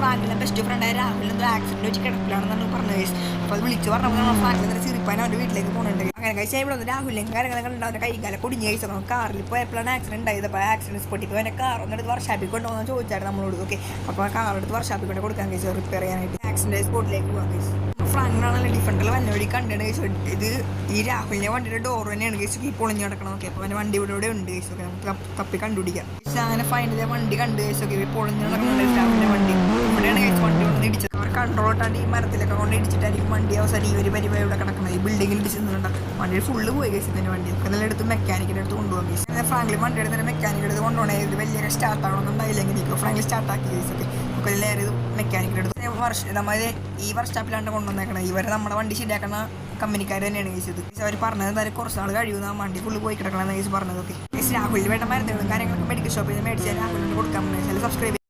ഫ്രാങ്കിലെ best ഫ്രണ്ടായ Rahul എന്തോ accident വെച്ച് കിടപ്പിലാണെന്നാണ് പറഞ്ഞത് ഗൈസ്. അപ്പോൾ അത് വിളിച്ച് പറഞ്ഞപ്പോൾ നമ്മൾ ഫ്രാങ്കിൽ തന്നെ ചിരിപ്പാൻ അവൻ്റെ വീട്ടിലേക്ക് പോകുന്നുണ്ട്. അങ്ങനെ കഴിച്ച് ഇവിടെ ഒന്ന് രാഹുലിനും കാര്യങ്ങളൊക്കെ ഉണ്ടാവും. അവൻ്റെ കൈകാല കുടിഞ്ഞ കഴിച്ചു നമ്മൾ കാറിൽ പോയപ്പോഴാണ് ആക്സിഡന്റ് ഉണ്ടായത്. അപ്പോൾ ആക്സിഡന്റ് സ്പോട്ടിൽ പോയി അവൻ്റെ കാർ ഒന്നെടുത്ത് വർഷാപ്പിൽ കൊണ്ടുപോകാൻ ചോദിച്ചായിരുന്നു നമ്മളോട്. ഓക്കെ, അപ്പോൾ കാർ എടുത്ത് വർഷാപ്പിൽ കൊണ്ട് കൊടുക്കാൻ കഴിച്ചു റിപ്പയർ ചെയ്യാനായിട്ട്. ആക്സിഡന്റ് സ്പോട്ടിലേക്ക് പോകാൻ കഴിച്ചു. ഫ്രാങ്കിനാണല്ലോ ഡിഫറൻറ്റിൽ വന്ന വഴി കണ്ടാണ് കഴിച്ചു. ഇത് ഈ രാഹുലിൻ്റെ വണ്ടിയുടെ ഡോർ തന്നെയാണ് കഴിച്ചു ഈ പൊളിഞ്ഞ് കിടക്കണം. ഓക്കെ, അപ്പോൾ അവൻ്റെ വണ്ടി ഇവിടെ ഉണ്ട് കഴിച്ചു. ഓക്കെ, നമുക്ക് തപ്പി കണ്ടുപിടിക്കാം. അങ്ങനെ ഫൈനലിലെ വണ്ടി കണ്ട് കഴിച്ചു. ഓക്കെ, പൊളിഞ്ഞ് കിടക്കുന്നുണ്ട് രാഹുലിൻ്റെ വണ്ടി. ഇവിടെയാണ് കഴിച്ചു വണ്ടി കൊണ്ട് ഇടിച്ചത്. അവർ കൺട്രോളായിട്ടാണ് ഈ മരത്തിലൊക്കെ കൊണ്ട് ഇടിച്ചിട്ടായിരിക്കും വണ്ടി അവസാനം ഈ ഒരു പരിപാടി ഇവിടെ കിടക്കുന്നത്. ഈ ബിൽഡിങ്ങിൽ ഇടിച്ചിട്ടുണ്ട്. വണ്ടി ഫുള്ള് പോയി കഴിച്ചു തന്നെ വണ്ടി. ഒക്കെ നല്ല എടുത്ത് മെക്കാനിക്കിൻ്റെ അടുത്ത് കൊണ്ടുപോകാൻ കഴിച്ചു. അങ്ങനെ ഫ്രാങ്കിൽ വണ്ടി എടുത്ത് മെക്കാനിക്കിൻ്റെ അടുത്ത് കൊണ്ടുപോകണേ ഇത് വലിയ സ്റ്റാർട്ട് ആവണമെന്നുണ്ടായില്ലെങ്കിൽ എനിക്ക് ഫ്രാങ്കിൽ സ്റ്റാർട്ടാക്കി കഴിച്ചൊക്കെ. ഒക്കെ ലേറെ ഇത് മെക്കാനിക്കിൻ്റെ അടുത്ത് നമ്മൾ ഈ വർക്ക്ഷോപ്പിലാണ് കൊണ്ടുവന്നേക്കണം. ഇവരെ നമ്മുടെ വണ്ടി ശരിയാക്കണ കമ്പനിക്കാർ തന്നെയാണ് കഴിച്ചത്. അവർ പറഞ്ഞത് എന്തായാലും കുറച്ച് നാൾ കഴിയുന്ന വണ്ടി ഫുള്ള് പോയി കിടക്കണം എന്ന് കഴിച്ച് പറഞ്ഞതൊക്കെ. രാഹുലിന് വേണ്ട മരുന്നുകളും കാര്യങ്ങളൊക്കെ മെഡിക്കൽ ഷോപ്പിൽ നിന്ന് മേടിച്ചാൽ രാഹുലിന് കൊടുക്കാൻ സബ്സ്ക്രൈബ്